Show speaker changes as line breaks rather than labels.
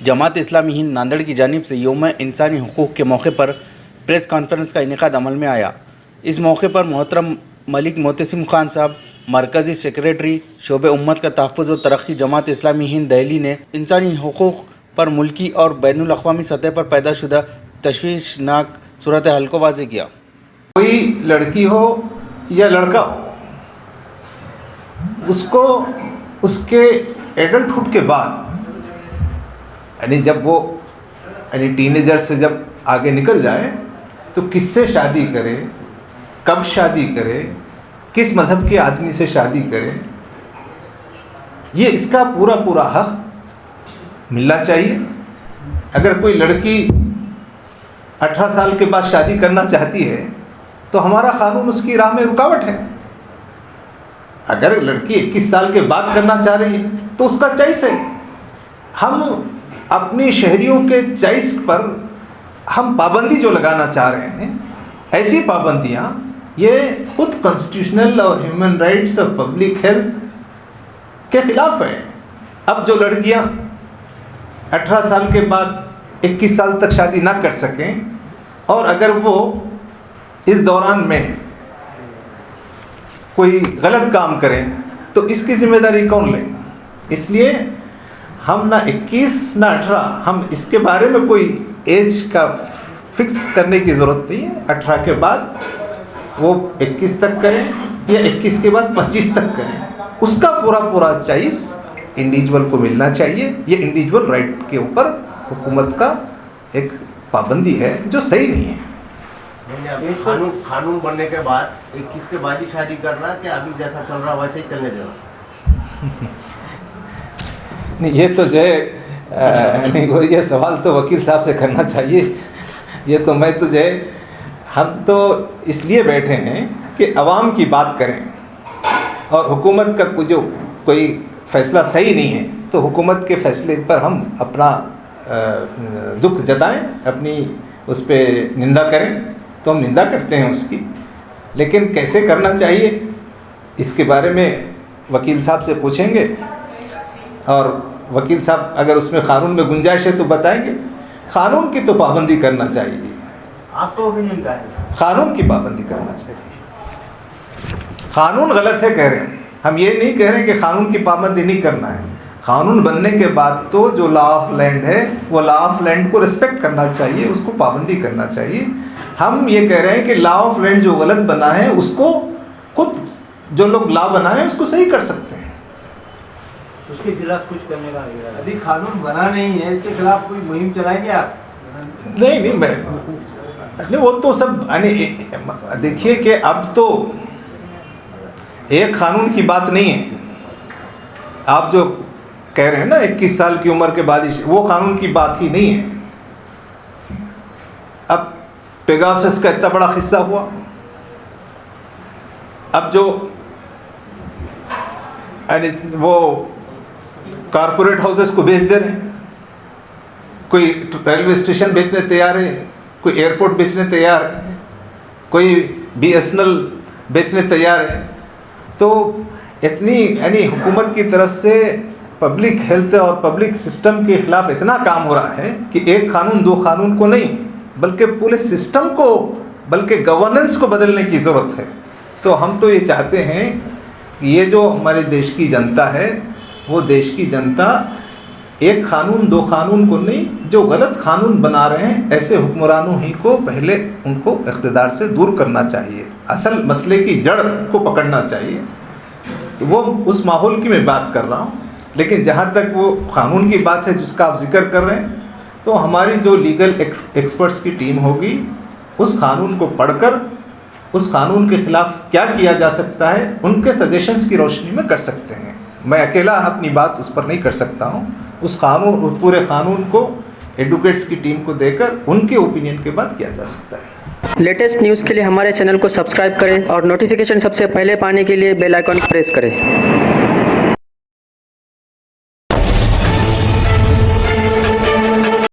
जमात इस्लामी हिंद नांदेड़ की जानिब से यौम इंसानी हुकूक़ के मौके पर प्रेस कॉन्फ्रेंस का इनेकाद अमल में आया। इस मौके पर मोहतरम मलिक मोहतसिम खान साहब, मरकज़ी सेक्रेटरी शोबे उम्मत का तहफ़्फ़ुज़ व तरक्की जमात इस्लामी हिंद दिल्ली ने इंसानी हुकूक़ पर मुल्की और बैनुल अक़वामी सतह पर पैदाशुदा तशवीशनाक सूरत हाल को वाज़ेह किया।
कोई लड़की हो या लड़का हो, उसको उसके एडल्टहुड के बाद यानी जब वो टीनेजर से जब आगे निकल जाए तो किससे शादी करे, कब शादी करे, किस मज़हब के आदमी से शादी करे, ये इसका पूरा पूरा हक़ मिलना चाहिए। अगर कोई लड़की 18 साल के बाद शादी करना चाहती है तो हमारा क़ानून उसकी राह में रुकावट है। अगर लड़की 21 साल के बाद करना चाह रही है तो उसका चॉइस है। हम अपनी शहरियों के चॉइस पर हम पाबंदी जो लगाना चाह रहे हैं, ऐसी पाबंदियाँ ये खुद कॉन्स्टिट्यूशनल और ह्यूमन राइट्स और पब्लिक हेल्थ के ख़िलाफ़ है। अब जो लड़कियाँ 18 साल के बाद 21 साल तक शादी ना कर सकें और अगर वो इस दौरान में कोई गलत काम करें तो इसकी ज़िम्मेदारी कौन लेगा? इसलिए हम ना 21 ना 18, हम इसके बारे में कोई एज का फिक्स करने की ज़रूरत नहीं है। 18 के बाद वो 21 तक करें या 21 के बाद 25 तक करें, उसका पूरा पूरा चॉइस इंडिविजुअल को मिलना चाहिए। ये इंडिविजुअल राइट के ऊपर हुकूमत का एक पाबंदी है जो सही नहीं है।
अभी कानून बनने के बाद 21 के बाद ही शादी करना कि अभी जैसा चल रहा वैसे ही चलने देना?
नहीं, ये तो जो है नहीं, ये सवाल तो वकील साहब से करना चाहिए। ये तो मैं तो जो है, हम तो इसलिए बैठे हैं कि अवाम की बात करें और हुकूमत का जो कोई फ़ैसला सही नहीं है तो हुकूमत के फ़ैसले पर हम अपना दुख जताएं, अपनी उस पर निंदा करें तो हम निंदा करते हैं उसकी, लेकिन कैसे करना चाहिए इसके बारे में वकील साहब से पूछेंगे और वकील साहब अगर उसमें क़ानून में गुंजाइश है तो बताएंगे। क़ानून की तो पाबंदी करना चाहिए।
आपका ओपिनियन क्या है?
क़ानून की पाबंदी करना चाहिए। क़ानून गलत है कह रहे हैं, हम ये नहीं कह रहे कि क़ानून की पाबंदी नहीं करना है। क़ानून बनने के बाद तो जो लॉ ऑफ लैंड है वो लॉ ऑफ लैंड को रिस्पेक्ट करना चाहिए, उसको पाबंदी करना चाहिए। हम ये कह रहे हैं कि लॉ ऑफ लैंड जो गलत बना है उसको खुद जो लोग लॉ बनाए उसको सही कर सकते हैं।
उसके खिलाफ कुछ करने का अभी कानून बना नहीं है, इसके खिलाफ कोई मुहिम चलाएंगे आप?
नहीं, मैं वो तो सब देखिए कि अब तो एक कानून की बात नहीं है। आप जो कह रहे हैं ना 21 साल की उम्र के बाद ही, वो कानून की बात ही नहीं है। अब पेगासस का इतना बड़ा किस्सा हुआ, अब जो वो कारपोरेट हाउसेस को बेच दे रहे हैं, कोई रेलवे स्टेशन बेचने तैयार है, कोई एयरपोर्ट बेचने तैयार है, कोई BSNL बेचने तैयार है। तो इतनी हुकूमत की तरफ से पब्लिक हेल्थ और पब्लिक सिस्टम के ख़िलाफ़ इतना काम हो रहा है कि एक कानून दो कानून को नहीं बल्कि पूरे सिस्टम को, बल्कि गवर्नेंस को बदलने की ज़रूरत है। तो हम तो ये चाहते हैं कि ये जो हमारे देश की जनता है वो देश की जनता एक कानून दो कानून को नहीं, जो गलत कानून बना रहे हैं ऐसे हुक्मरानों ही को पहले उनको इक़्तिदार से दूर करना चाहिए, असल मसले की जड़ को पकड़ना चाहिए। तो वो उस माहौल की मैं बात कर रहा हूँ। लेकिन जहाँ तक वो कानून की बात है जिसका आप जिक्र कर रहे हैं, तो हमारी जो लीगल एक्सपर्ट्स की टीम होगी उस कानून को पढ़कर उस कानून के ख़िलाफ़ क्या किया जा सकता है उनके सजेशंस की रोशनी में कर सकते हैं। मैं अकेला अपनी बात उस पर नहीं कर सकता हूँ। उस पूरे कानून को एडवोकेट्स की टीम को देकर उनके ओपिनियन के बाद किया जा सकता है।
लेटेस्ट न्यूज़ के लिए हमारे चैनल को सब्सक्राइब करें और नोटिफिकेशन सबसे पहले पाने के लिए बेल आइकन प्रेस करें।